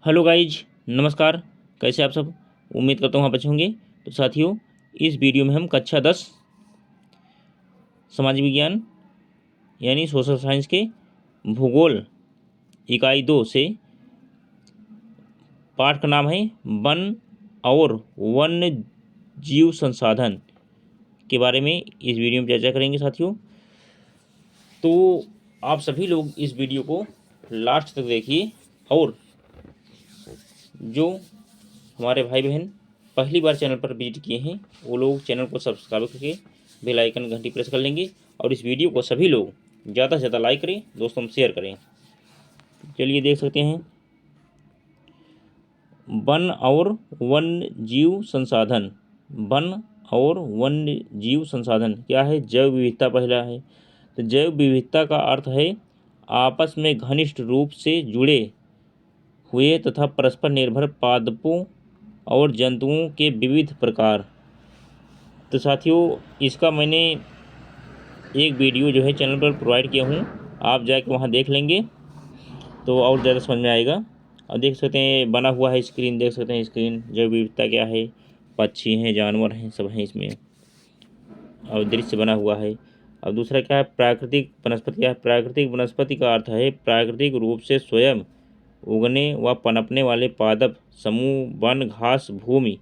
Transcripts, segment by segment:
Hello guys, नमस्कार। कैसे आप सब? उम्मीद करता हूँ आप अच्छे होंगे। तो साथियों, इस वीडियो में हम कक्षा 10 समाज विज्ञान यानी सोशल साइंस के भूगोल इकाई 2 से पाठ का नाम है वन और वन्य जीव संसाधन के बारे में इस वीडियो में चर्चा करेंगे साथियों। तो आप सभी लोग इस वीडियो को लास्ट तक देखिए और जो हमारे भाई बहन पहली बार चैनल पर विजिट किए हैं वो लोग चैनल को सब्सक्राइब करके बेल आइकन घंटी प्रेस कर लेंगे और इस वीडियो को सभी लोग ज़्यादा से ज़्यादा लाइक करें, दोस्तों में शेयर करें। चलिए देख सकते हैं वन और वन्य जीव संसाधन। वन और वन्य जीव संसाधन क्या है? जैव विविधता पहला है। तो जैव विविधता का अर्थ है आपस में घनिष्ठ रूप से जुड़े हुए तथा परस्पर निर्भर पादपों और जंतुओं के विविध प्रकार। तो साथियों, इसका मैंने एक वीडियो जो है चैनल पर प्रोवाइड किया हूँ, आप जाके वहाँ देख लेंगे तो और ज़्यादा समझ में आएगा। और देख सकते हैं बना हुआ है स्क्रीन, देख सकते हैं स्क्रीन। जैव विविधता क्या है? पक्षी हैं, जानवर हैं, सब हैं इसमें और दृश्य बना हुआ है। अब दूसरा क्या है? प्राकृतिक वनस्पति क्या है? प्राकृतिक वनस्पति का अर्थ है प्राकृतिक रूप से स्वयं उगने व पनपने वाले पादप समूह, वन, घास, भूमि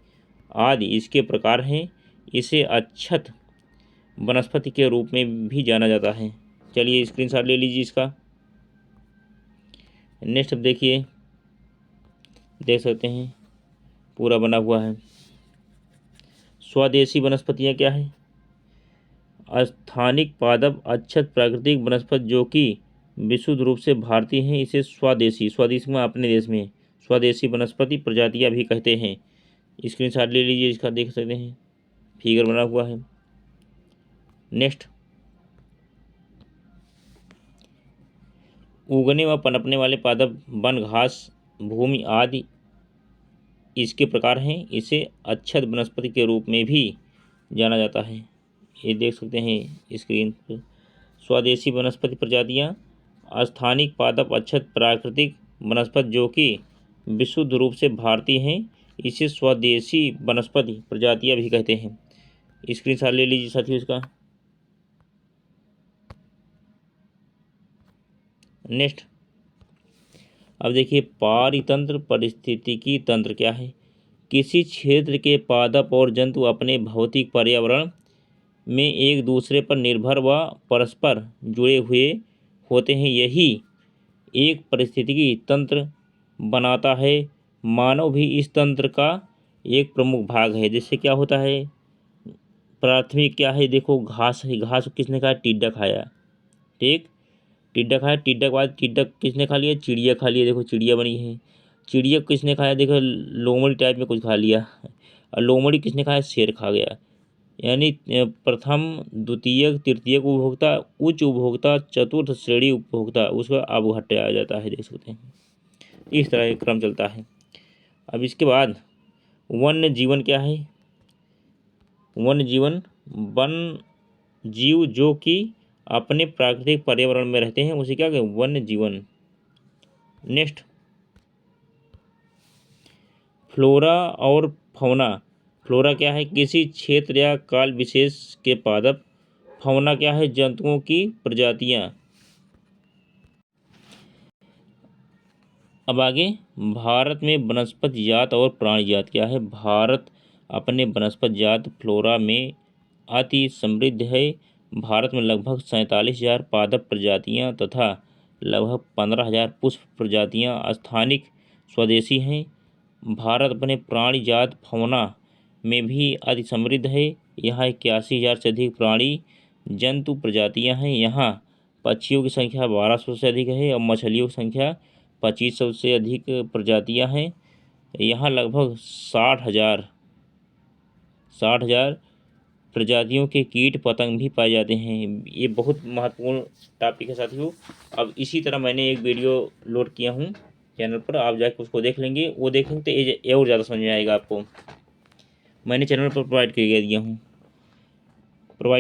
आदि इसके प्रकार हैं। इसे अक्षत वनस्पति के रूप में भी जाना जाता है। चलिए स्क्रीनशॉट ले लीजिए इसका। नेक्स्ट अब देखिए, देख सकते हैं पूरा बना हुआ है। स्वदेशी वनस्पतियाँ क्या है? स्थानिक पादप अक्षत प्राकृतिक वनस्पति जो कि विशुद्ध रूप से भारतीय हैं, इसे स्वदेशी, स्वदेशी में अपने देश में स्वदेशी वनस्पति प्रजातियाँ भी कहते हैं। स्क्रीनशॉट ले लीजिए इसका, देख सकते हैं फिगर बना हुआ है। नेक्स्ट, उगने व पनपने वाले पादप, वन, घास, भूमि आदि इसके प्रकार हैं। इसे अक्षत वनस्पति के रूप में भी जाना जाता है। ये देख सकते हैं स्क्रीन पर। स्वदेशी वनस्पति प्रजातियाँ, स्थानिक पादप अक्षत प्राकृतिक वनस्पति जो कि विशुद्ध रूप से भारतीय हैं, इसे स्वदेशी वनस्पति प्रजातियाँ भी कहते हैं। स्क्रीनशॉट ले लीजिए साथियों इसका। नेक्स्ट, अब देखिए पारितंत्र पारिस्थितिकी तंत्र क्या है? किसी क्षेत्र के पादप और जंतु अपने भौतिक पर्यावरण में एक दूसरे पर निर्भर व परस्पर जुड़े हुए होते हैं। यही एक पारिस्थितिकी तंत्र बनाता है। मानव भी इस तंत्र का एक प्रमुख भाग है। जैसे क्या होता है? प्राथमिक क्या है? देखो घास है, घास किसने खाया? टिड्डा खाया। ठीक, टिड्डा खाया, टिड्डा के बाद टिड्डा किसने खा लिया? चिड़िया खा लिया। देखो चिड़िया बनी है। चिड़िया किसने खाया? देखो लोमड़ी टाइप में कुछ खा लिया। और लोमड़ी किसने खाया? शेर खा गया। यानी प्रथम, द्वितीयक, तृतीयक उपभोक्ता, उच्च उपभोक्ता, चतुर्थ श्रेणी उपभोक्ता, उसका अब हटाया जाता है। देख सकते हैं इस तरह एक क्रम चलता है। अब इसके बाद वन्य जीवन क्या है? वन्य जीवन, वन जीव जो कि अपने प्राकृतिक पर्यावरण में रहते हैं, उसे क्या कहते हैं? वन्य जीवन। नेक्स्ट, फ्लोरा और फौना। फ्लोरा क्या है? किसी क्षेत्र या काल विशेष के पादप। फौना क्या है? जंतुओं की प्रजातियां। अब आगे, भारत में वनस्पति जात और प्राणी जात क्या है? भारत अपने वनस्पति जात फ्लोरा में अति समृद्ध है। भारत में लगभग 47,000 पादप प्रजातियां तथा लगभग 15,000 पुष्प प्रजातियां स्थानिक स्वदेशी हैं। भारत अपने प्राणी जात फौना में भी अति समृद्ध है। यहाँ 81,000 से अधिक प्राणी जंतु प्रजातियां हैं। यहाँ पक्षियों की संख्या 1200 से अधिक है और मछलियों की संख्या 2500 से अधिक प्रजातियां हैं। यहाँ लगभग 60,000 प्रजातियों के कीट पतंग भी पाए जाते हैं। ये बहुत महत्वपूर्ण टॉपिक है साथियों। अब इसी तरह मैंने एक वीडियो लोड किया हूँ चैनल पर, आप जाकर उसको देख लेंगे। वो देखेंगे तो ये और ज़्यादा समझ में आएगा आपको। मैंने चैनल पर प्रोवाइड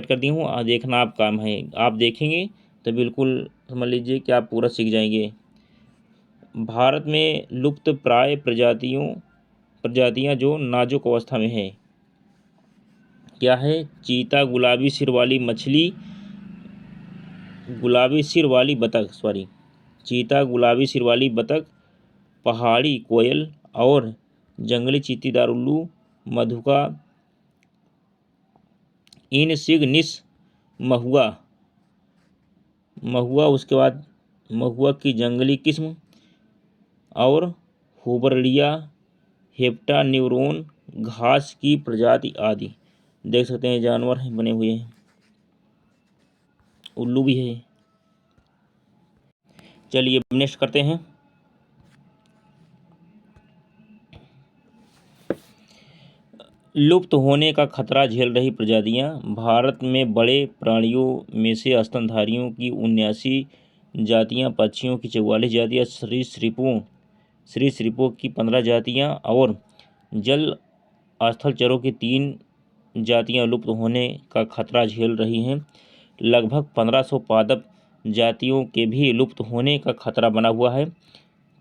कर दिया हूँ, देखना आप काम है। आप देखेंगे तो बिल्कुल समझ लीजिए कि आप पूरा सीख जाएंगे। भारत में लुप्त प्राय प्रजातियां जो नाजुक अवस्था में है क्या है? चीता, गुलाबी सिर वाली मछली, गुलाबी सिर वाली बतख, चीता, गुलाबी सिर वाली बतख, पहाड़ी कोयल और जंगली चींटीदार उल्लू, मधुका इनसिग्निस महुआ, उसके बाद महुआ की जंगली किस्म और हुबरड़िया, हेप्टा न्यूरोन, घास की प्रजाति आदि। देख सकते हैं जानवर हैं बने हुए हैं, उल्लू भी है। चलिए नेक्स्ट करते हैं। लुप्त होने का खतरा झेल रही प्रजातियां। भारत में बड़े प्राणियों में से स्तनधारियों की 79 जातियां, पक्षियों की 44 जातियां, सरीसृपों की 15 जातियां और जल स्थलचरों की 3 जातियां लुप्त होने का खतरा झेल रही हैं। लगभग 1500 पादप जातियों के भी लुप्त होने का खतरा बना हुआ है।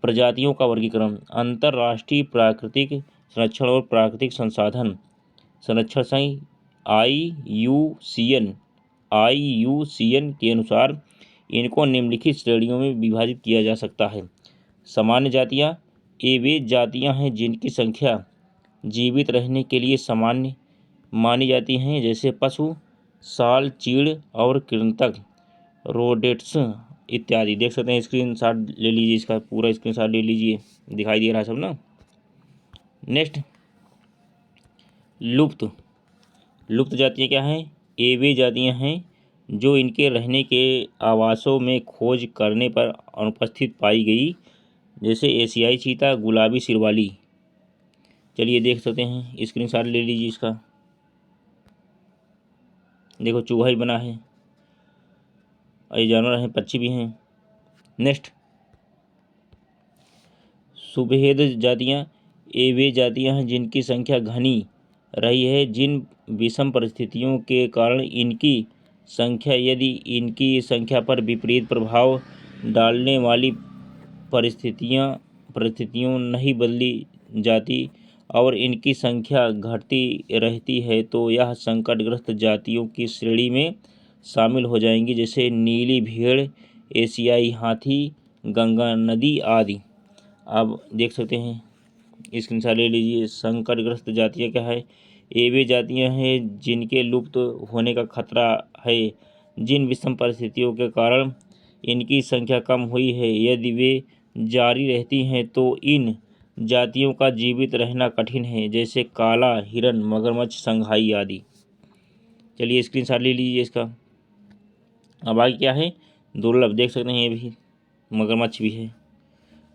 प्रजातियों का वर्गीकरण। अंतर्राष्ट्रीय प्राकृतिक संरक्षण और प्राकृतिक संसाधन संरक्षण संघ IUCN के अनुसार इनको निम्नलिखित श्रेणियों में विभाजित किया जा सकता है। सामान्य जातियां। ये वे जातियां हैं जिनकी संख्या जीवित रहने के लिए सामान्य मानी जाती हैं, जैसे पशु, साल, चीड़ और कृंतक, रोडेट्स इत्यादि। देख सकते हैं, स्क्रीनशॉट ले लीजिए, इसका पूरा स्क्रीनशॉट ले लीजिए, दिखाई दे रहा है सब ना। नेक्स्ट, लुप्त जातियाँ क्या हैं? ये वे जातियाँ हैं जो इनके रहने के आवासों में खोज करने पर अनुपस्थित पाई गई, जैसे एशियाई चीता, गुलाबी सिर वाली। चलिए देख सकते हैं, स्क्रीनशॉट ले लीजिए इसका। देखो चूहा ही बना है, ये जानवर हैं, पक्षी भी हैं। नेक्स्ट, सुभेद जातियाँ। ये वे जातियाँ हैं जिनकी संख्या घनी रही है, जिन विषम परिस्थितियों के कारण इनकी संख्या, यदि इनकी संख्या पर विपरीत प्रभाव डालने वाली परिस्थितियों नहीं बदली जाती और इनकी संख्या घटती रहती है तो यह संकटग्रस्त जातियों की श्रेणी में शामिल हो जाएंगी, जैसे नीली भेड़, एशियाई हाथी, गंगा नदी आदि। अब देख सकते हैं, स्क्रीनशॉट ले लीजिए। संकटग्रस्त जातियाँ क्या है? ये वे जातियाँ हैं जिनके लुप्त होने का खतरा है, जिन विषम परिस्थितियों के कारण इनकी संख्या कम हुई है। यदि वे जारी रहती हैं तो इन जातियों का जीवित रहना कठिन है, जैसे काला हिरन, मगरमच्छ, संघाई आदि। चलिए स्क्रीनशॉट ले लीजिए इसका। अब आगे क्या है? दुर्लभ। देख सकते हैं, ये भी मगरमच्छ भी है।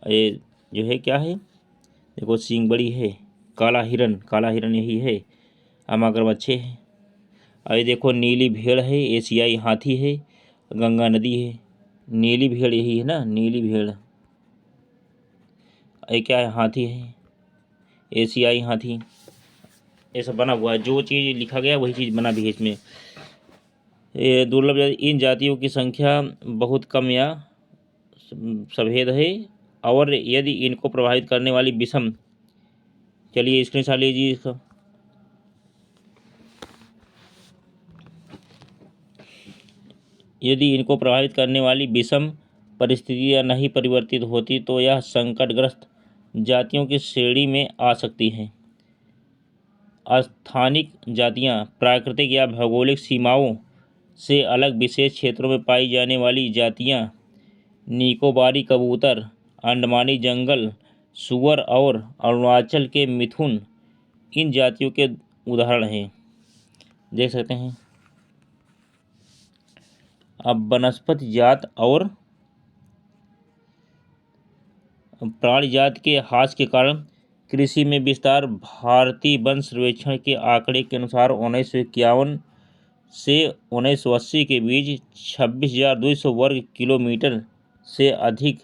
ये जो है क्या है? देखो सींग बड़ी है, काला हिरन यही है, मगरमच्छ है। अरे देखो नीली भेड़ है, एशियाई हाथी है, गंगा नदी है। नीली भेड़ यही है ना, नीली भेड़। ये क्या है? हाथी है, एशियाई हाथी। ये सब बना हुआ है, जो चीज़ लिखा गया वही चीज़ बना भी है इसमें। ये दुर्लभ इन जातियों की संख्या बहुत कम या सभेद है और यदि इनको प्रभावित करने वाली विषम, चलिए स्क्रीनशॉट लीजिए इसका। यदि इनको प्रभावित करने वाली विषम परिस्थितियां नहीं परिवर्तित होती तो यह संकटग्रस्त जातियों की श्रेणी में आ सकती हैं। स्थानिक जातियां। प्राकृतिक या भौगोलिक सीमाओं से अलग विशेष क्षेत्रों में पाई जाने वाली जातियां। निकोबारी कबूतर, अंडमानी जंगल सुअर और अरुणाचल के मिथुन इन जातियों के उदाहरण हैं। देख सकते हैं। अब वनस्पति जात और प्राणी जात के ह्रास के कारण कृषि में विस्तार। भारतीय वन सर्वेक्षण के आंकड़े के अनुसार 1951 से 1980 के बीच 26,200 वर्ग किलोमीटर से अधिक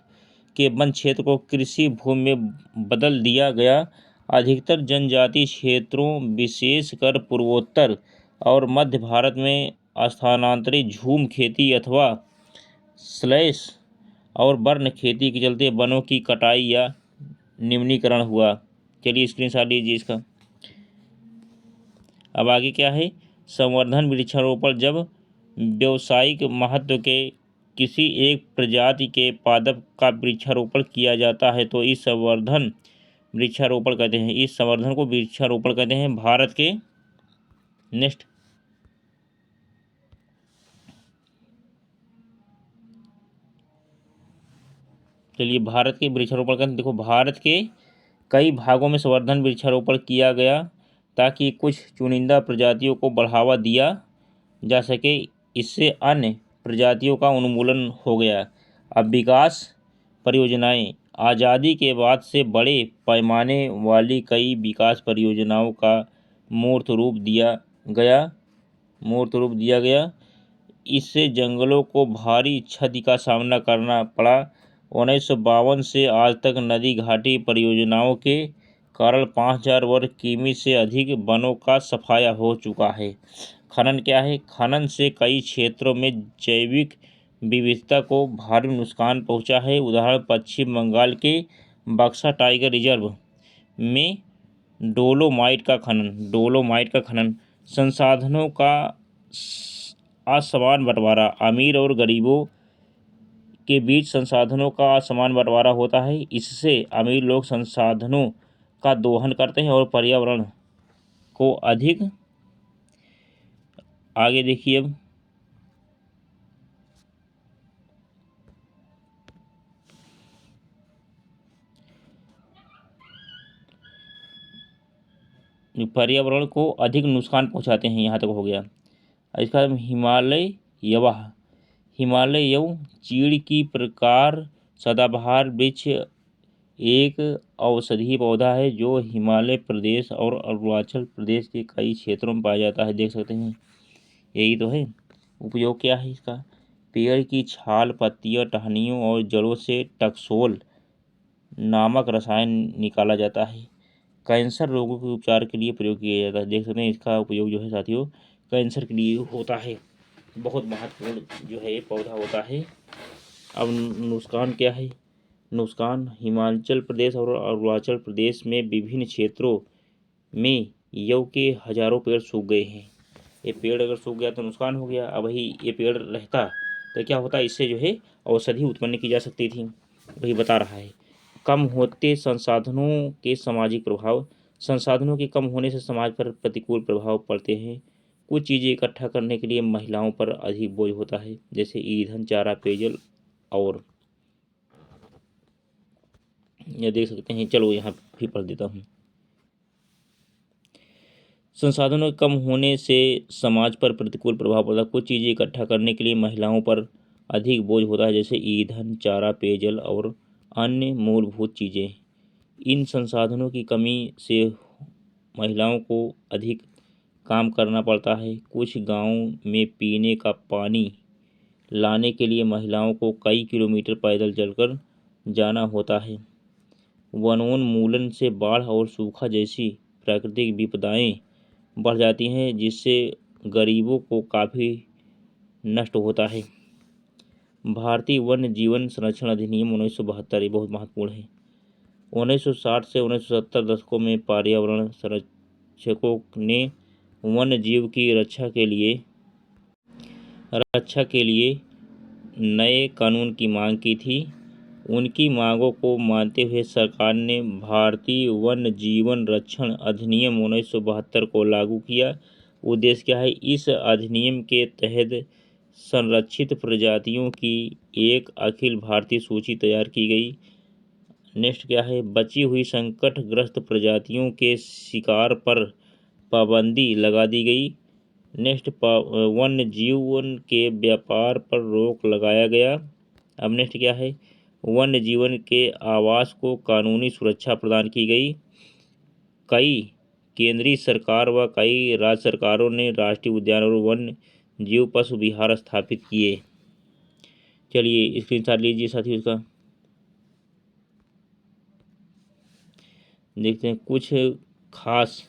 के वन क्षेत्र को कृषि भूमि में बदल दिया गया। अधिकतर जनजातीय क्षेत्रों, विशेषकर पूर्वोत्तर और मध्य भारत में स्थानांतरित झूम खेती अथवा स्लैश और वर्ण खेती के चलते वनों की कटाई या निम्नीकरण हुआ। चलिए स्क्रीनशॉट लीजिए इसका। अब आगे क्या है, संवर्धन वृक्षारोपण, जब व्यावसायिक महत्व के किसी एक प्रजाति के पादप का वृक्षारोपण किया जाता है तो इस संवर्धन वृक्षारोपण कहते हैं। इस संवर्धन को वृक्षारोपण कहते हैं। भारत के नेक्स्ट, चलिए भारत के वृक्षारोपण का देखो, भारत के कई भागों में संवर्धन वृक्षारोपण किया गया ताकि कुछ चुनिंदा प्रजातियों को बढ़ावा दिया जा सके। इससे अन्य प्रजातियों का उन्मूलन हो गया। अब विकास परियोजनाएं, आज़ादी के बाद से बड़े पैमाने वाली कई विकास परियोजनाओं का मूर्त रूप दिया गया। इससे जंगलों को भारी क्षति का सामना करना पड़ा। 1952 से आज तक नदी घाटी परियोजनाओं के कारण 5000 वर्ग किमी से अधिक वनों का सफाया हो चुका है। खनन क्या है, खनन से कई क्षेत्रों में जैविक विविधता को भारी नुकसान पहुंचा है। उदाहरण पश्चिम बंगाल के बक्सा टाइगर रिजर्व में डोलोमाइट का खनन। संसाधनों का असमान बंटवारा, अमीर और गरीबों के बीच संसाधनों का असमान बंटवारा होता है। इससे अमीर लोग संसाधनों का दोहन करते हैं और पर्यावरण को अधिक, आगे देखिए अब, पर्यावरण को अधिक नुकसान पहुंचाते हैं। यहाँ तक हो गया। इसका हिमालय यव चीड़ की प्रकार सदाबहार वृक्ष एक औषधीय पौधा है जो हिमालय प्रदेश और अरुणाचल प्रदेश के कई क्षेत्रों में पाया जाता है। देख सकते हैं, यही तो है। उपयोग क्या है इसका, पेड़ की छाल, पत्तियों, टहनियों और जड़ों से टक्सोल नामक रसायन निकाला जाता है। कैंसर रोगों के उपचार के लिए प्रयोग किया जाता है। देख सकते हैं, इसका उपयोग जो है साथियों कैंसर के लिए होता है। बहुत महत्वपूर्ण जो है ये पौधा होता है। अब नुकसान क्या है, नुकसान हिमाचल प्रदेश और अरुणाचल प्रदेश में विभिन्न क्षेत्रों में यव के हजारों पेड़ सूख गए हैं। ये पेड़ अगर सूख गया तो नुकसान हो गया। अब वही ये पेड़ रहता तो क्या होता, इससे जो है औषधि उत्पन्न की जा सकती थी। वही बता रहा है। कम होते संसाधनों के सामाजिक प्रभाव, संसाधनों के कम होने से समाज पर प्रतिकूल प्रभाव पड़ते हैं। कुछ चीज़ें इकट्ठा करने के लिए महिलाओं पर अधिक बोझ होता है, जैसे ईंधन, चारा, पेयजल और ये देख सकते हैं। चलो यहाँ भी पढ़ देता हूँ। संसाधनों के कम होने से समाज पर प्रतिकूल प्रभाव पड़ता है। कुछ चीज़ें इकट्ठा करने के लिए महिलाओं पर अधिक बोझ होता है, जैसे ईंधन, चारा, पेयजल और अन्य मूलभूत चीज़ें। इन संसाधनों की कमी से महिलाओं को अधिक काम करना पड़ता है। कुछ गांवों में पीने का पानी लाने के लिए महिलाओं को कई किलोमीटर पैदल चलकर जाना होता है। वनोन्मूलन से बाढ़ और सूखा जैसी प्राकृतिक विपदाएं बढ़ जाती हैं, जिससे गरीबों को काफ़ी नष्ट होता है। भारतीय वन्य जीवन संरक्षण अधिनियम 1972 ये बहुत महत्वपूर्ण है। 1960 से 1970 दशकों में पर्यावरण संरक्षकों ने वन्य जीव की रक्षा के लिए नए कानून की मांग की थी। उनकी मांगों को मानते हुए सरकार ने भारतीय वन्य जीवन रक्षण अधिनियम 1972 को लागू किया। उद्देश्य क्या है, इस अधिनियम के तहत संरक्षित प्रजातियों की एक अखिल भारतीय सूची तैयार की गई। नेक्स्ट क्या है, बची हुई संकटग्रस्त प्रजातियों के शिकार पर पाबंदी लगा दी गई। नेक्स्ट, वन्य जीवन के व्यापार पर रोक लगाया गया। अब नेक्स्ट क्या है, वन्य जीवन के आवास को कानूनी सुरक्षा प्रदान की गई। कई केंद्रीय सरकार व कई राज्य सरकारों ने राष्ट्रीय उद्यान और वन्य जीव पशु विहार स्थापित किए। चलिए स्क्रीनशॉट लीजिए साथियों इसका। देखते हैं, कुछ खास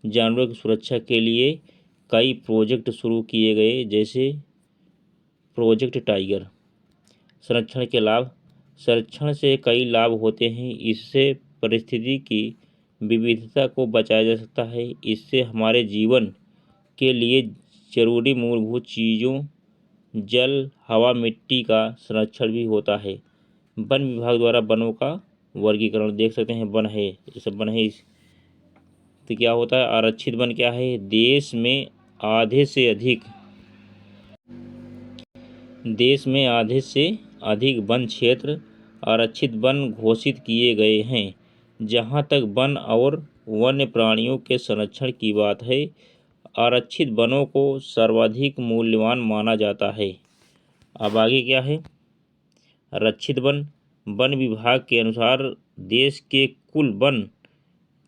जानवरों की सुरक्षा के लिए कई प्रोजेक्ट शुरू किए गए, जैसे प्रोजेक्ट टाइगर। संरक्षण के लाभ, संरक्षण से कई लाभ होते हैं। इससे परिस्थिति की विविधता को बचाया जा सकता है। इससे हमारे जीवन के लिए जरूरी मूलभूत चीज़ों जल, हवा, मिट्टी का संरक्षण भी होता है। वन विभाग द्वारा वनों का वर्गीकरण देख सकते हैं। वन है, ये सब वन है। तो क्या होता है, आरक्षित वन क्या है? देश में आधे से अधिक वन क्षेत्र आरक्षित वन घोषित किए गए हैं। जहाँ तक वन और वन्य प्राणियों के संरक्षण की बात है, आरक्षित वनों को सर्वाधिक मूल्यवान माना जाता है। अब आगे क्या है, रक्षित वन। वन विभाग के अनुसार देश के कुल वन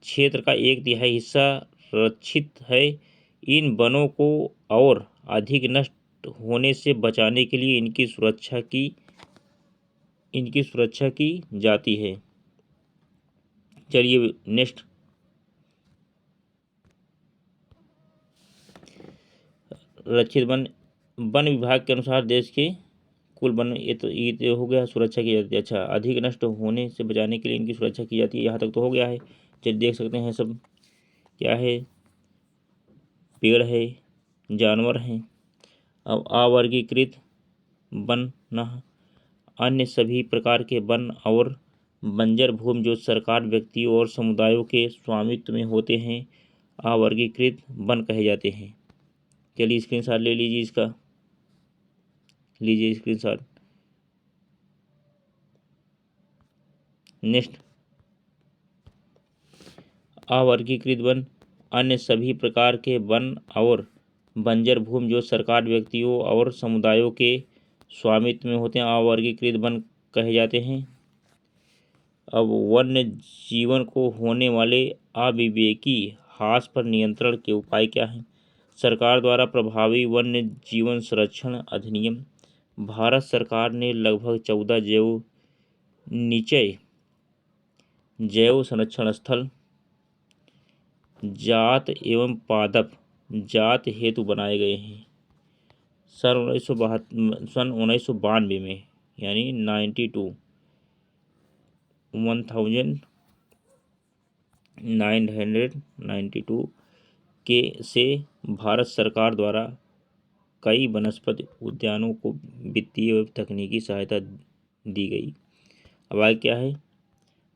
क्षेत्र का 1/3 हिस्सा रक्षित है। इन वनों को और अधिक नष्ट होने से बचाने के लिए इनकी सुरक्षा की जाती है। चलिए नेक्स्ट, रक्षित वन। वन विभाग के अनुसार देश के कुल वन, ये तो हो गया, सुरक्षा की जाती है। अच्छा, अधिक नष्ट होने से बचाने के लिए इनकी सुरक्षा की जाती है, यहाँ तक तो हो गया है। चलिए देख सकते हैं सब क्या है, पेड़ है, जानवर हैं। अब अवर्गीकृत वन, अन्य सभी प्रकार के वन और बंजर भूमि जो सरकार, व्यक्तियों और समुदायों के स्वामित्व में होते हैं, अवर्गीकृत वन कहे जाते हैं। चलिए स्क्रीनशॉट ले लीजिए इसका, लीजिए स्क्रीनशॉट। नेक्स्ट, अवर्गीकृत वन, अन्य सभी प्रकार के वन और बंजर भूमि जो सरकार, व्यक्तियों और समुदायों के स्वामित्व में होते हैं, अवर्गीकृत वन कहे जाते हैं। अब वन्य जीवन को होने वाले अविवेकी ह्रास पर नियंत्रण के उपाय क्या हैं? सरकार द्वारा प्रभावी वन्य जीवन संरक्षण अधिनियम। भारत सरकार ने लगभग 14 निचय जैव संरक्षण स्थल जात एवं पादप जात हेतु बनाए गए हैं। सन 1992 में, यानी 1992 के से भारत सरकार द्वारा कई वनस्पति उद्यानों को वित्तीय एवं तकनीकी सहायता दी गई। अब आगे क्या है,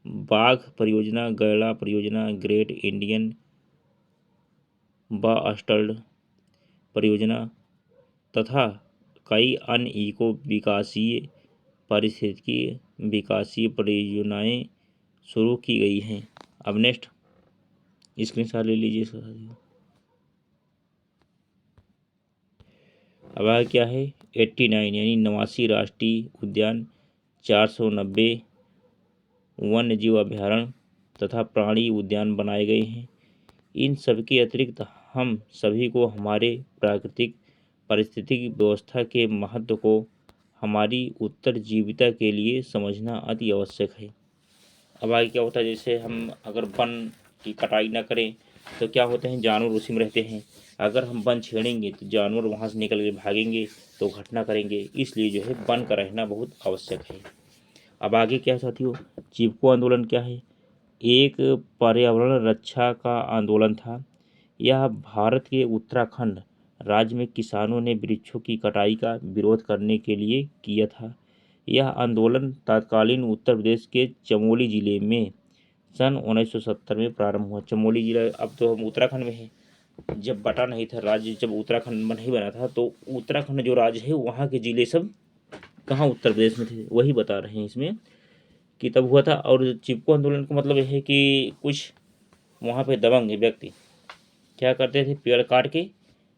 बाघ परियोजना, गैला परियोजना, ग्रेट इंडियन बास्टर्ड परियोजना तथा कई अन्य इको विकासीय पारिस्थितिकी विकासीय परियोजनाएं शुरू की गई हैं। अब नेक्स्ट स्क्रीनशॉट ले लीजिए इसका। अब आगे क्या है, 89 यानी 89 राष्ट्रीय उद्यान, 490 वन्य जीव अभयारण्य तथा प्राणी उद्यान बनाए गए हैं। इन सब के अतिरिक्त हम सभी को हमारे प्राकृतिक पारिस्थितिकी व्यवस्था के महत्व को हमारी उत्तरजीविता के लिए समझना अति आवश्यक है। अब आगे क्या होता है, जैसे हम अगर वन की कटाई न करें तो क्या होते हैं, जानवर उसी में रहते हैं। अगर हम वन छेड़ेंगे तो जानवर वहाँ से निकल के भागेंगे तो घटना करेंगे। इसलिए जो है वन का रहना बहुत आवश्यक है। अब आगे क्या साथियों, चिपको आंदोलन क्या है? एक पर्यावरण रक्षा का आंदोलन था। यह भारत के उत्तराखंड राज्य में किसानों ने वृक्षों की कटाई का विरोध करने के लिए किया था। यह आंदोलन तत्कालीन उत्तर प्रदेश के चमोली जिले में सन 1970 में प्रारंभ हुआ। चमोली जिला, अब तो हम उत्तराखंड में हैं। जब बटा नहीं था राज्य, जब उत्तराखंड नहीं बना था, तो उत्तराखंड जो राज्य है वहाँ के जिले सब कहाँ उत्तर प्रदेश में थे, वही बता रहे हैं इसमें कि तब हुआ था। और चिपको आंदोलन का मतलब है कि कुछ वहाँ पे दबंग व्यक्ति क्या करते थे, पेड़ काट के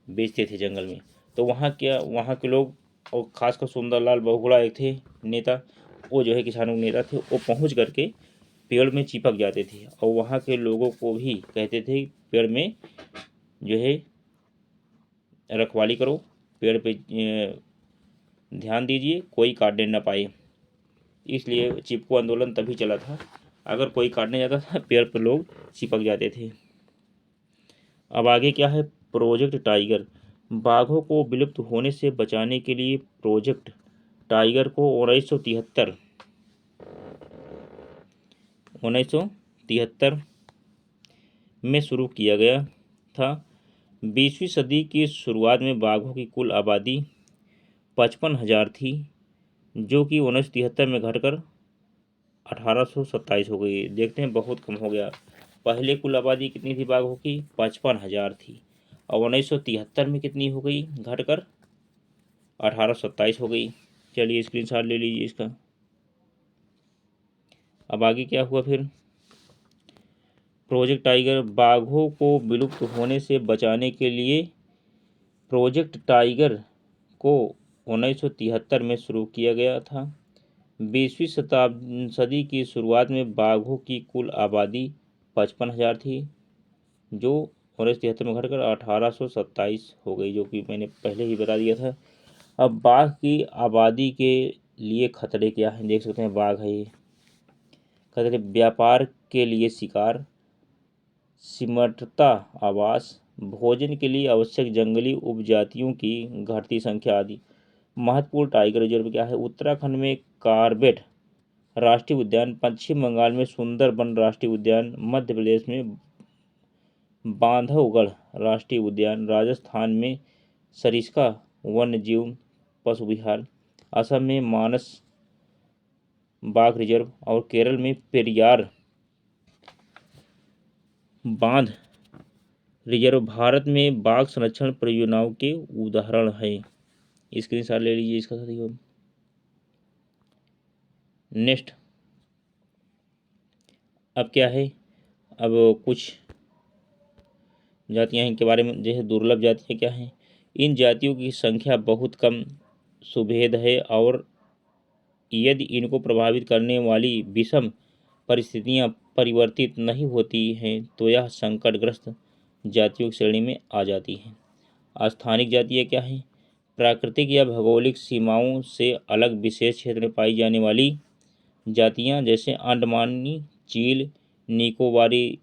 बेचते थे जंगल में। तो वहाँ के लोग, और खासकर सुंदरलाल बहुगुणा एक थे नेता, वो जो है किसानों के नेता थे, वो पहुँच करके पेड़ में चिपक जाते थे और वहाँ के लोगों को भी कहते थे पेड़ में जो है रखवाली करो, पेड़ पे ध्यान दीजिए, कोई काटने न पाए। इसलिए चिपको आंदोलन तभी चला था। अगर कोई काटने जाता था पेड़ पर लोग चिपक जाते थे। अब आगे क्या है, प्रोजेक्ट टाइगर। बाघों को विलुप्त होने से बचाने के लिए प्रोजेक्ट टाइगर को 1973 1973 में शुरू किया गया था। 20वीं सदी की शुरुआत में बाघों की कुल आबादी 55,000 थी, जो कि 1973 में घटकर 1827 हो गई। देखते हैं बहुत कम हो गया। पहले कुल आबादी कितनी थी बाघों की? 55,000 थी, और 1973 में कितनी हो गई? घटकर 1827 हो गई। चलिए स्क्रीनशॉट ले लीजिए इसका। अब आगे क्या हुआ फिर? प्रोजेक्ट टाइगर, बाघों को विलुप्त होने से बचाने के लिए प्रोजेक्ट टाइगर को 1973 में शुरू किया गया था। 20वीं सदी की शुरुआत में बाघों की कुल आबादी 55,000 थी, जो 1973 में घटकर 1827 हो गई, जो कि मैंने पहले ही बता दिया था। अब बाघ की आबादी के लिए खतरे क्या हैं? देख सकते हैं, बाघ है ये। खतरे: व्यापार के लिए शिकार, सिमटता आवास, भोजन के लिए आवश्यक जंगली उपजातियों की घटती संख्या आदि। महत्वपूर्ण टाइगर रिजर्व क्या है? उत्तराखंड में कार्बेट राष्ट्रीय उद्यान, पश्चिम बंगाल में सुंदरबन राष्ट्रीय उद्यान, मध्य प्रदेश में बांधवगढ़ राष्ट्रीय उद्यान, राजस्थान में सरिस्का वन्यजीव पशु विहार, असम में मानस बाघ रिजर्व, और केरल में पेरियार बांध रिजर्व भारत में बाघ संरक्षण परियोजनाओं के उदाहरण हैं। स्क्रीनशॉट ले लीजिए इसका साथियों। नेक्स्ट, अब क्या है? अब कुछ जातियां इनके बारे में, जैसे दुर्लभ जातियां क्या हैं? इन जातियों की संख्या बहुत कम सुभेद है, और यदि इनको प्रभावित करने वाली विषम परिस्थितियां परिवर्तित नहीं होती हैं तो यह संकटग्रस्त जातियों की श्रेणी में आ जाती हैं। स्थानिक जातियां क्या हैं? प्राकृतिक या भौगोलिक सीमाओं से अलग विशेष क्षेत्र में पाई जाने वाली जातियां, जैसे अंडमानी चील, निकोबारी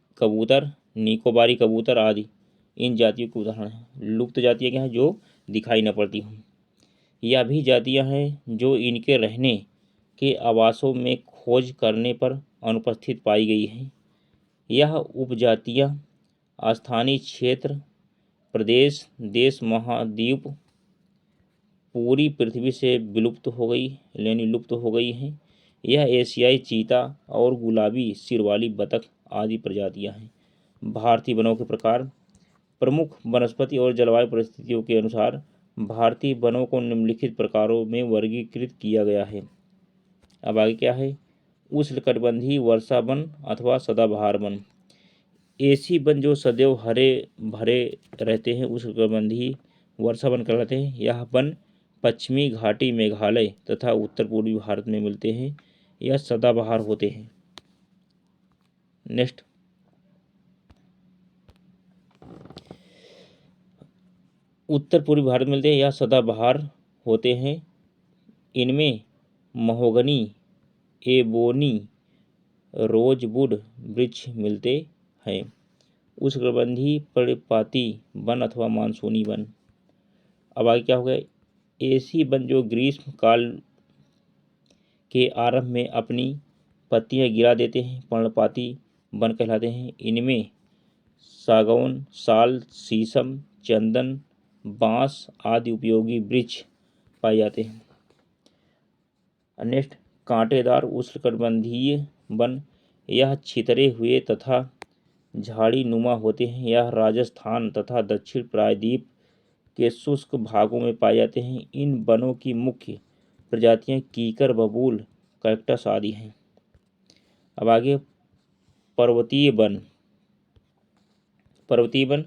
कबूतर आदि इन जातियों के उदाहरण हैं। लुप्त जातियां क्या हैं? जो दिखाई न पड़ती हों। यह भी जातियां हैं जो इनके रहने के आवासों में खोज करने पर अनुपस्थित पाई गई हैं। यह उपजातियां स्थानीय क्षेत्र, प्रदेश, देश, महाद्वीप, पूरी पृथ्वी से विलुप्त हो गई, यानी लुप्त हो गई हैं। यह एशियाई चीता और गुलाबी सिर वाली बतख आदि प्रजातियां हैं। भारतीय वनों के प्रकार: प्रमुख वनस्पति और जलवायु परिस्थितियों के अनुसार भारतीय वनों को निम्नलिखित प्रकारों में वर्गीकृत किया गया है। अब आगे क्या है? उष्णकटिबंधीय वर्षा वन अथवा सदाबहार वन। ऐसी वन जो सदैव हरे भरे रहते हैं उष्णकटिबंधीय वर्षा वन कहलाते हैं। यह वन पश्चिमी घाटी मेघालय तथा उत्तर पूर्वी भारत में मिलते हैं। यह सदाबहार होते हैं। नेक्स्ट, उत्तर पूर्वी भारत में मिलते हैं, यह सदाबहार होते हैं। इनमें महोगनी, एबोनी, रोजवुड वृक्ष मिलते हैं। उष्णकटिबंधीय पर्णपाती वन अथवा मानसूनी वन। अब आगे क्या हो गया? ऐसी वन जो ग्रीष्म काल के आरंभ में अपनी पत्तियां गिरा देते हैं पर्णपाती वन कहलाते हैं। इनमें सागौन, साल, शीशम, चंदन, बांस आदि उपयोगी वृक्ष पाए जाते हैं। नेक्स्ट, कांटेदार उष्णकटिबंधीय वन। यह छितरे हुए तथा झाड़ी नुमा होते हैं। यह राजस्थान तथा दक्षिण प्रायद्वीप के शुष्क भागों में पाए जाते हैं। इन वनों की मुख्य प्रजातियां कीकर, बबूल, कैक्टस आदि हैं। अब आगे पर्वतीय वन। पर्वतीय वन,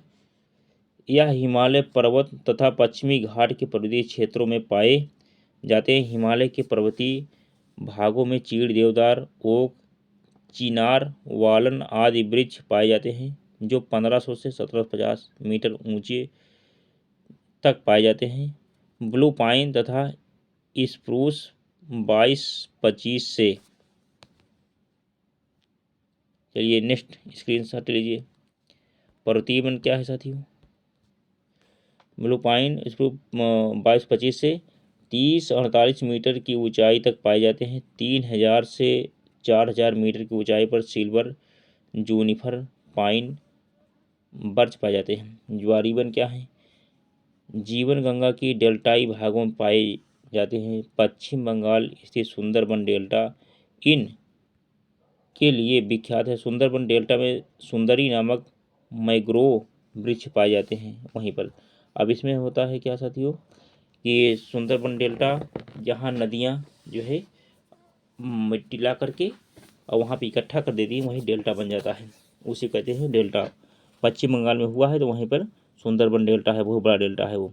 यह हिमालय पर्वत तथा पश्चिमी घाट के पर्वतीय क्षेत्रों में पाए जाते हैं। हिमालय के पर्वतीय भागों में चीड़, देवदार, ओक, चिनार, वालन आदि वृक्ष पाए जाते हैं, जो 1500 से 1750 मीटर ऊंचे तक पाए जाते हैं। ब्लू पाइन तथा स्प्रूस 22-25 से। चलिए नेक्स्ट स्क्रीनशॉट लीजिए। पर्वतीय वन क्या है साथियों? ब्लू पाइन स्प्रूस 22-25 से 30-48 मीटर की ऊंचाई तक पाए जाते हैं। 3000 से 4000 मीटर की ऊंचाई पर सिल्वर, जूनिफर, पाइन, बर्च पाए जाते हैं। ज्वारी वन क्या है? जीवन गंगा की डेल्टाई भागों में पाए जाते हैं। पश्चिम बंगाल स्थित सुंदरबन डेल्टा इन के लिए विख्यात है। सुंदरबन डेल्टा में सुंदरी नामक मैंग्रोव वृक्ष पाए जाते हैं वहीं पर। अब इसमें होता है क्या साथियों कि सुंदरबन डेल्टा जहाँ नदियाँ जो है मिट्टी ला करके और वहाँ पे इकट्ठा कर देती है, वहीं डेल्टा बन जाता है, उसे कहते हैं डेल्टा। पश्चिम बंगाल में हुआ है तो वहीं पर सुंदरबन डेल्टा है, बहुत बड़ा डेल्टा है वो।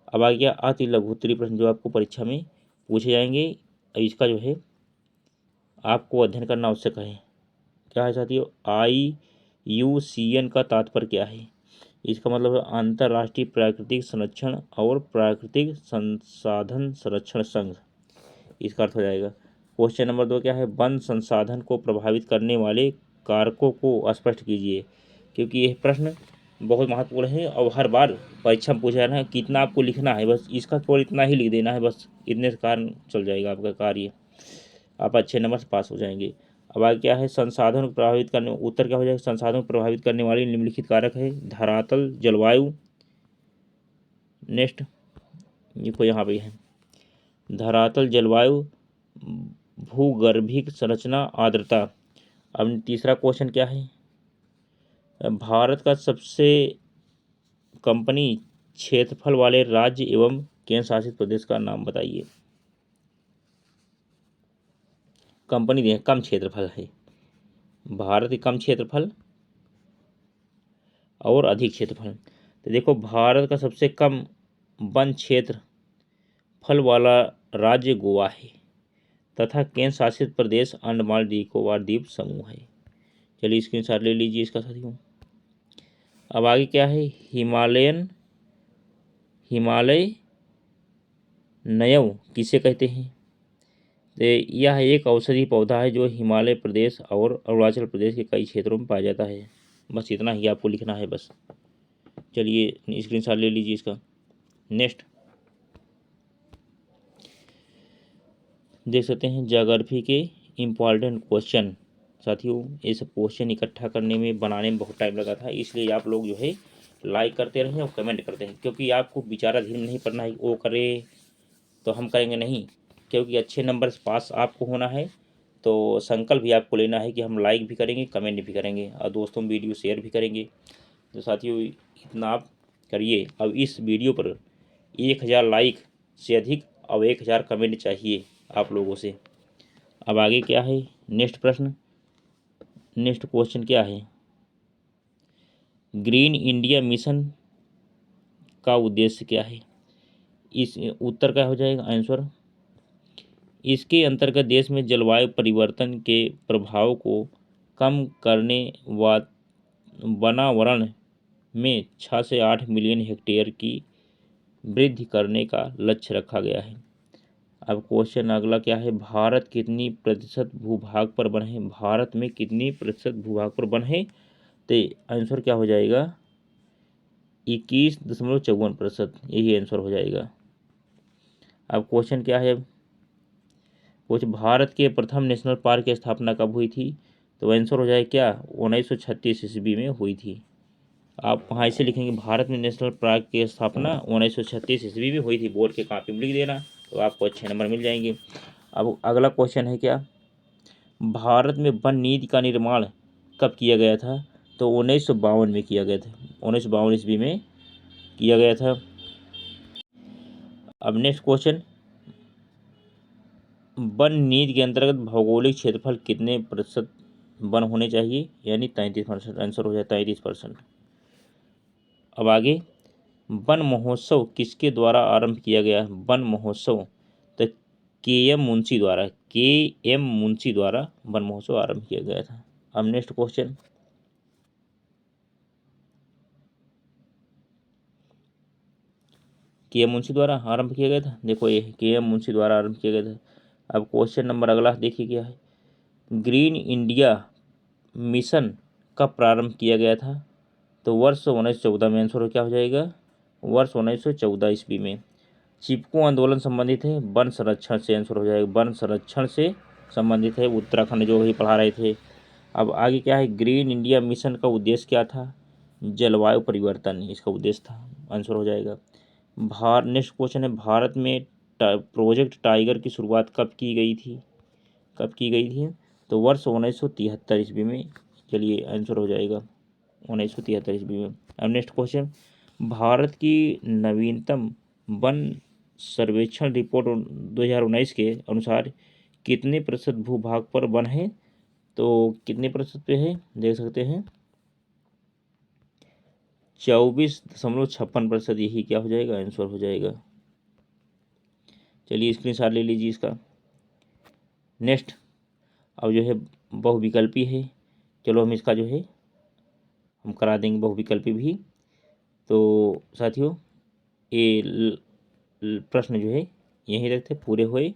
अब आ गया अति लघु उत्तरीय प्रश्न जो आपको परीक्षा में पूछे जाएंगे। इसका जो है आपको अध्ययन करना आवश्यक है। क्या है साथियों? IUCN का तात्पर्य क्या है? इसका मतलब है अंतर्राष्ट्रीय प्राकृतिक संरक्षण और प्राकृतिक संसाधन संरक्षण संघ, इसका अर्थ हो जाएगा। क्वेश्चन नंबर 2 क्या है? वन संसाधन को प्रभावित करने वाले कारकों को स्पष्ट कीजिए। क्योंकि यह प्रश्न बहुत महत्वपूर्ण है और हर बार परीक्षा में पूछा जाना है। कितना आपको लिखना है, बस इसका केवल इतना ही लिख देना है, बस इतने से कारण चल जाएगा आपका कार्य, आप अच्छे नंबर से पास हो जाएंगे। अब आगे क्या है? संसाधन को प्रभावित करने, उत्तर क्या हो जाएगा? संसाधन को प्रभावित करने वाले निम्नलिखित कारक है। धरातल, जलवायु, नेक्स्ट देखो यहाँ पे है धरातल, जलवायु, भूगर्भिक संरचना, आर्द्रता। अब तीसरा क्वेश्चन क्या है? भारत का सबसे कंपनी क्षेत्रफल वाले राज्य एवं केंद्र शासित प्रदेश का नाम बताइए। कंपनी दें कम क्षेत्रफल है, भारत के कम क्षेत्रफल और अधिक क्षेत्रफल। तो देखो भारत का सबसे कम वन क्षेत्र फल वाला राज्य गोवा है तथा केंद्र शासित प्रदेश अंडमान निकोबार द्वीप समूह है। चलिए स्क्रीनशॉट ले लीजिए इसका साथियों। अब आगे क्या है? हिमालय नयव किसे कहते हैं? तो यह एक औषधि पौधा है जो हिमालय प्रदेश और अरुणाचल प्रदेश के कई क्षेत्रों में पाया जाता है। बस इतना ही आपको लिखना है बस। चलिए स्क्रीनशॉट ले लीजिए इसका। नेक्स्ट देख सकते हैं ज्योग्राफी के इम्पॉर्टेंट क्वेश्चन। साथियों ये सब क्वेश्चन इकट्ठा करने में बनाने में बहुत टाइम लगा था, इसलिए आप लोग जो है लाइक करते रहें और कमेंट करते हैं, क्योंकि आपको बेचारा धीरे नहीं पढ़ना है वो करे तो हम करेंगे नहीं, क्योंकि अच्छे नंबर से पास आपको होना है। तो संकल्प भी आपको लेना है कि हम लाइक भी करेंगे, कमेंट भी करेंगे और दोस्तों में वीडियो शेयर भी करेंगे। तो साथियों इतना आप करिए। अब इस वीडियो पर 1000 लाइक से अधिक और 1000 कमेंट चाहिए आप लोगों से। अब आगे क्या है? नेक्स्ट प्रश्न, नेक्स्ट क्वेश्चन क्या है? ग्रीन इंडिया मिशन का उद्देश्य क्या है? इस उत्तर क्या हो जाएगा आंसर? इसके अंतर्गत देश में जलवायु परिवर्तन के प्रभाव को कम करने व वनावरण में 6 से 8 मिलियन हेक्टेयर की वृद्धि करने का लक्ष्य रखा गया है। अब क्वेश्चन अगला क्या है? भारत कितनी प्रतिशत भूभाग पर वन है? भारत में कितनी प्रतिशत भूभाग पर वन है? तो आंसर क्या हो जाएगा? 21.54%, यही आंसर हो जाएगा। अब क्वेश्चन क्या है? कुछ भारत के प्रथम नेशनल पार्क की स्थापना कब हुई थी? तो आंसर हो जाए क्या? 1936 ईस्वी में हुई थी। आप वहाँ ऐसे लिखेंगे भारत में नेशनल पार्क की स्थापना 1936 ईस्वी में हुई थी, बोर्ड के कॉपी में लिख देना तो आपको अच्छे नंबर मिल जाएंगे। अब अगला क्वेश्चन है क्या? भारत में वन नीति का निर्माण कब किया गया था? तो 1952 में किया गया था, 1952 ईस्वी में किया गया था। अब नेक्स्ट क्वेश्चन, वन नीति के अंतर्गत भौगोलिक क्षेत्रफल कितने प्रतिशत वन होने चाहिए? यानी 33%, आंसर हो जाए 33%। अब आगे वन महोत्सव किसके द्वारा आरंभ किया गया? वन महोत्सव तो KM मुंशी द्वारा वन महोत्सव आरंभ किया गया था। अब नेक्स्ट क्वेश्चन, KM मुंशी द्वारा आरंभ किया गया था। देखो ये KM मुंशी द्वारा आरंभ किया गया था। अब क्वेश्चन नंबर अगला देखिए क्या है? ग्रीन इंडिया मिशन कब प्रारंभ किया गया था? तो वर्ष 1914 में। आंसर क्या हो जाएगा? वर्ष 1914 ईस्वी में। चिपको आंदोलन संबंधित है वन संरक्षण से, आंसर हो जाएगा वन संरक्षण से संबंधित है, उत्तराखंड जो ही पढ़ा रहे थे। अब आगे क्या है, ग्रीन इंडिया मिशन का उद्देश्य क्या था, जलवायु परिवर्तन इसका उद्देश्य था, आंसर हो जाएगा। नेक्स्ट क्वेश्चन है, भारत में प्रोजेक्ट टाइगर की शुरुआत कब की गई थी, कब की गई थी, तो वर्ष 1973 ईस्वी में। चलिए आंसर हो जाएगा 1973 ईस्वी में। अब नेक्स्ट क्वेश्चन, भारत की नवीनतम वन सर्वेक्षण रिपोर्ट 2019 के अनुसार कितने प्रतिशत भूभाग पर वन है, तो कितने प्रतिशत पे है, देख सकते हैं 24.56%। यही क्या हो जाएगा, आंसर हो जाएगा। चलिए स्क्रीनशॉट ले लीजिए इसका। नेक्स्ट अब जो है बहुविकल्पी है, चलो हम इसका जो है हम करा देंगे बहुविकल्पी भी। तो साथियों ये प्रश्न जो है यहीं तक थे, पूरे हुए।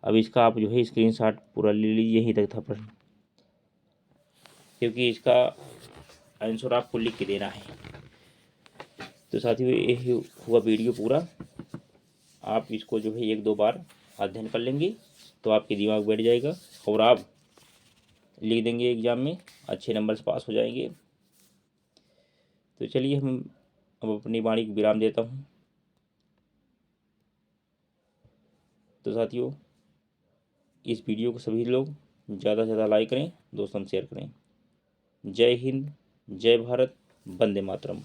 अब इसका आप जो है स्क्रीनशॉट पूरा ले लीजिए, यहीं तक था प्रश्न, क्योंकि इसका आंसर आपको लिख के देना है। तो साथियों ये हुआ वीडियो पूरा। आप इसको जो है 1-2 बार अध्ययन कर लेंगे तो आपके दिमाग बैठ जाएगा और आप लिख देंगे एग्ज़ाम में, अच्छे नंबर से पास हो जाएंगे। तो चलिए हम अब अपनी वाणी को विराम देता हूँ। तो साथियों इस वीडियो को सभी लोग ज़्यादा से ज़्यादा लाइक करें, दोस्तों में शेयर करें। जय हिंद, जय भारत, वंदे मातरम।